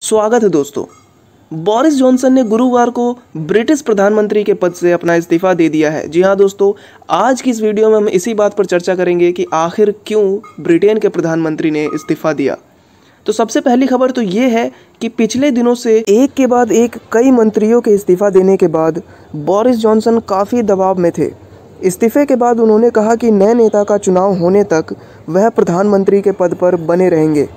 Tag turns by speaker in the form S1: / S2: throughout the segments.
S1: स्वागत है दोस्तों। बोरिस जॉनसन ने गुरुवार को ब्रिटिश प्रधानमंत्री के पद से अपना इस्तीफा दे दिया है। जी हाँ दोस्तों, आज की इस वीडियो में हम इसी बात पर चर्चा करेंगे कि आखिर क्यों ब्रिटेन के प्रधानमंत्री ने इस्तीफा दिया। तो सबसे पहली खबर तो ये है कि पिछले दिनों से एक के बाद एक कई मंत्रियों के इस्तीफा देने के बाद बोरिस जॉनसन काफ़ी दबाव में थे। इस्तीफे के बाद उन्होंने कहा कि नए नेता का चुनाव होने तक वह प्रधानमंत्री के पद पर बने रहेंगे।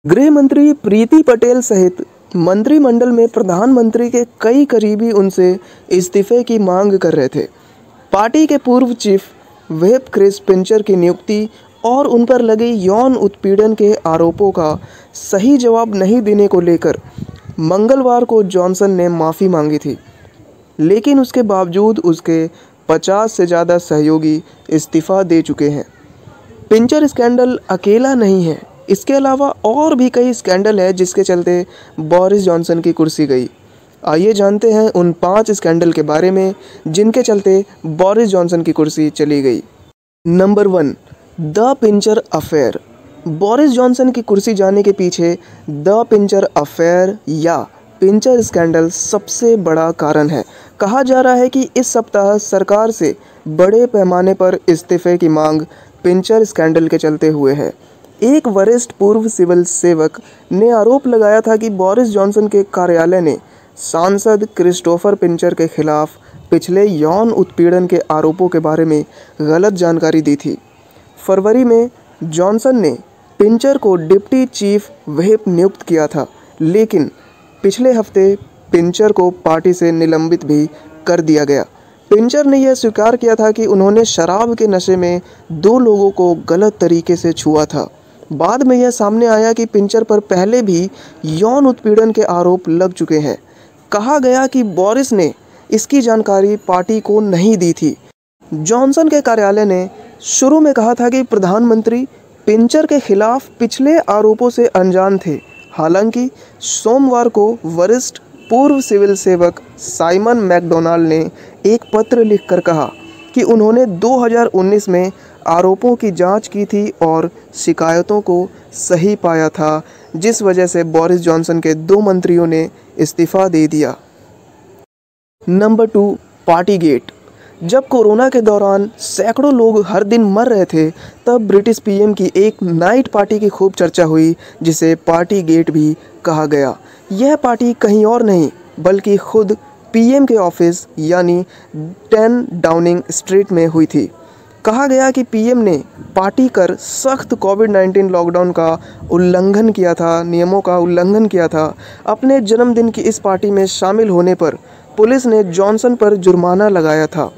S1: गृह मंत्री प्रीति पटेल सहित मंत्रिमंडल में प्रधानमंत्री के कई करीबी उनसे इस्तीफे की मांग कर रहे थे। पार्टी के पूर्व चीफ व्हिप क्रिस पिंचर की नियुक्ति और उन पर लगे यौन उत्पीड़न के आरोपों का सही जवाब नहीं देने को लेकर मंगलवार को जॉनसन ने माफ़ी मांगी थी, लेकिन उसके बावजूद उसके 50 से ज़्यादा सहयोगी इस्तीफा दे चुके हैं। पिंचर स्कैंडल अकेला नहीं है, इसके अलावा और भी कई स्कैंडल है जिसके चलते बोरिस जॉनसन की कुर्सी गई। आइए जानते हैं उन 5 स्कैंडल के बारे में जिनके चलते बोरिस जॉनसन की कुर्सी चली गई। Number 1, the Pincher affair. Boris Johnson की कुर्सी जाने के पीछे द पिंचर अफेयर या पिंचर स्कैंडल सबसे बड़ा कारण है। कहा जा रहा है कि इस सप्ताह सरकार से बड़े पैमाने पर इस्तीफे की मांग पिंचर स्कैंडल के चलते हुए है। एक वरिष्ठ पूर्व सिविल सेवक ने आरोप लगाया था कि बोरिस जॉनसन के कार्यालय ने सांसद क्रिस्टोफर पिंचर के खिलाफ पिछले यौन उत्पीड़न के आरोपों के बारे में गलत जानकारी दी थी। फरवरी में जॉनसन ने पिंचर को डिप्टी चीफ व्हिप नियुक्त किया था, लेकिन पिछले हफ्ते पिंचर को पार्टी से निलंबित भी कर दिया गया। पिंचर ने यह स्वीकार किया था कि उन्होंने शराब के नशे में 2 लोगों को गलत तरीके से छुआ था। बाद में यह सामने आया कि पिंचर पर पहले भी यौन उत्पीड़न के आरोप लग चुके हैं। कहा गया कि बोरिस ने इसकी जानकारी पार्टी को नहीं दी थी। जॉनसन के कार्यालय ने शुरू में कहा था कि प्रधानमंत्री पिंचर के खिलाफ पिछले आरोपों से अनजान थे। हालांकि सोमवार को वरिष्ठ पूर्व सिविल सेवक साइमन मैकडोनाल्ड ने एक पत्र लिखकर कहा कि उन्होंने 2019 में आरोपों की जांच की थी और शिकायतों को सही पाया था, जिस वजह से बोरिस जॉनसन के 2 मंत्रियों ने इस्तीफा दे दिया। Number 2, party get. जब कोरोना के दौरान सैकड़ों लोग हर दिन मर रहे थे, तब ब्रिटिश पीएम की एक नाइट पार्टी की खूब चर्चा हुई, जिसे पार्टी गेट भी कहा गया। यह पार्टी कहीं और नहीं बल्कि खुद पीएम के ऑफिस यानी 10 डाउनिंग स्ट्रीट में हुई थी। कहा गया कि पीएम ने पार्टी कर सख्त कोविड-19 लॉकडाउन का उल्लंघन किया था, नियमों का उल्लंघन किया था। अपने जन्मदिन की इस पार्टी में शामिल होने पर पुलिस ने जॉनसन पर जुर्माना लगाया था।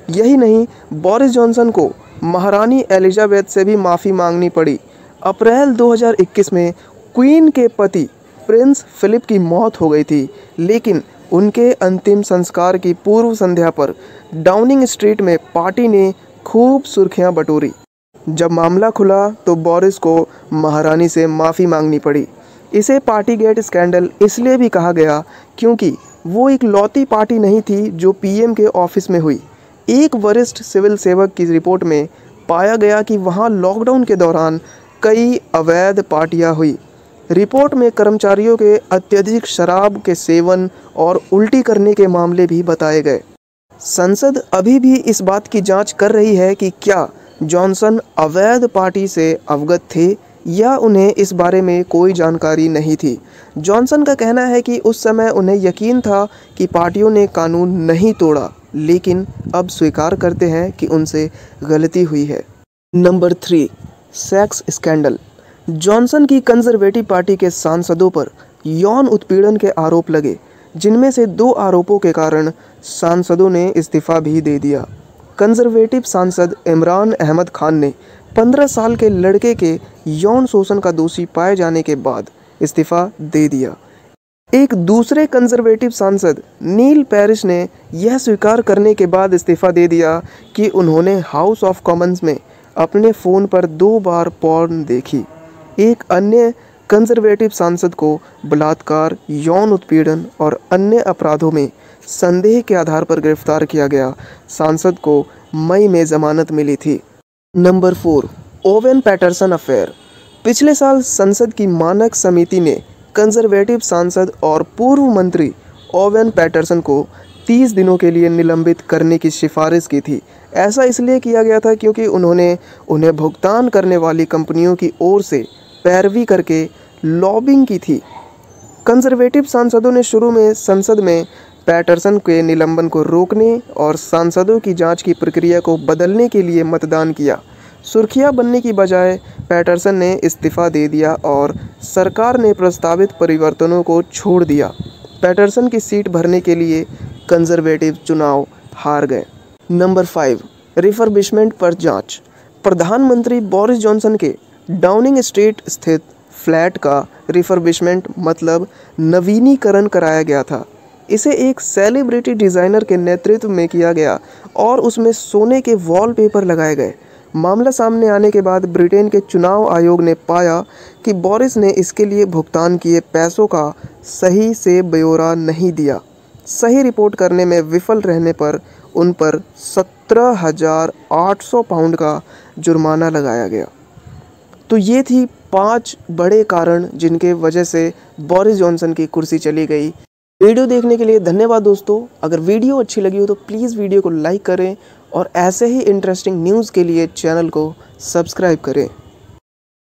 S1: यही नहीं, बोरिस जॉनसन को महारानी एलिजाबेथ से भी माफ़ी मांगनी पड़ी। अप्रैल 2021 में क्वीन के पति प्रिंस फिलिप की मौत हो गई थी, लेकिन उनके अंतिम संस्कार की पूर्व संध्या पर डाउनिंग स्ट्रीट में पार्टी ने खूब सुर्खियां बटोरी। जब मामला खुला तो बोरिस को महारानी से माफ़ी मांगनी पड़ी। इसे पार्टी गेट स्कैंडल इसलिए भी कहा गया क्योंकि वो एक लौती पार्टी नहीं थी जो पीएम के ऑफिस में हुई। एक वरिष्ठ सिविल सेवक की रिपोर्ट में पाया गया कि वहाँ लॉकडाउन के दौरान कई अवैध पार्टियाँ हुई। रिपोर्ट में कर्मचारियों के अत्यधिक शराब के सेवन और उल्टी करने के मामले भी बताए गए। संसद अभी भी इस बात की जांच कर रही है कि क्या जॉनसन अवैध पार्टी से अवगत थे या उन्हें इस बारे में कोई जानकारी नहीं थी। जॉनसन का कहना है कि उस समय उन्हें यकीन था कि पार्टियों ने कानून नहीं तोड़ा, लेकिन अब स्वीकार करते हैं कि उनसे गलती हुई है। Number 3, sex scandal. जॉनसन की कंजर्वेटिव पार्टी के सांसदों पर यौन उत्पीड़न के आरोप लगे, जिनमें से 2 आरोपों के कारण सांसदों ने इस्तीफा भी दे दिया। कंजर्वेटिव सांसद इमरान अहमद खान ने 15 साल के लड़के के यौन शोषण का दोषी पाए जाने के बाद इस्तीफा दे दिया। एक दूसरे कंजर्वेटिव सांसद नील पैरिस ने यह स्वीकार करने के बाद इस्तीफा दे दिया कि उन्होंने हाउस ऑफ कॉमन्स में अपने फ़ोन पर 2 बार पॉर्न देखी। एक अन्य कंजर्वेटिव सांसद को बलात्कार, यौन उत्पीड़न और अन्य अपराधों में संदेह के आधार पर गिरफ्तार किया गया। सांसद को मई में जमानत मिली थी। Number 4, Owen Paterson affair. पिछले साल संसद की मानक समिति ने कंजर्वेटिव सांसद और पूर्व मंत्री ओवेन पैटरसन को 30 दिनों के लिए निलंबित करने की सिफारिश की थी। ऐसा इसलिए किया गया था क्योंकि उन्होंने उन्हें भुगतान करने वाली कंपनियों की ओर से पैरवी करके लॉबिंग की थी। कंजर्वेटिव सांसदों ने शुरू में संसद में पैटरसन के निलंबन को रोकने और सांसदों की जांच की प्रक्रिया को बदलने के लिए मतदान किया। सुर्खियां बनने की बजाय पैटरसन ने इस्तीफा दे दिया और सरकार ने प्रस्तावित परिवर्तनों को छोड़ दिया। पैटरसन की सीट भरने के लिए कंजर्वेटिव चुनाव हार गए। नंबर 5, रिफर्बिशमेंट पर जांच। प्रधानमंत्री बोरिस जॉनसन के डाउनिंग स्ट्रीट स्थित फ्लैट का रिफर्बिशमेंट मतलब नवीनीकरण कराया गया था। इसे एक सेलिब्रिटी डिज़ाइनर के नेतृत्व में किया गया और उसमें सोने के वॉलपेपर लगाए गए। मामला सामने आने के बाद ब्रिटेन के चुनाव आयोग ने पाया कि बोरिस ने इसके लिए भुगतान किए पैसों का सही से ब्यौरा नहीं दिया। सही रिपोर्ट करने में विफल रहने पर उन पर 17,800 पाउंड का जुर्माना लगाया गया। तो ये थी 5 बड़े कारण जिनके वजह से बोरिस जॉनसन की कुर्सी चली गई। वीडियो देखने के लिए धन्यवाद दोस्तों। अगर वीडियो अच्छी लगी हो तो प्लीज़ वीडियो को लाइक करें और ऐसे ही इंटरेस्टिंग न्यूज़ के लिए चैनल को सब्सक्राइब करें।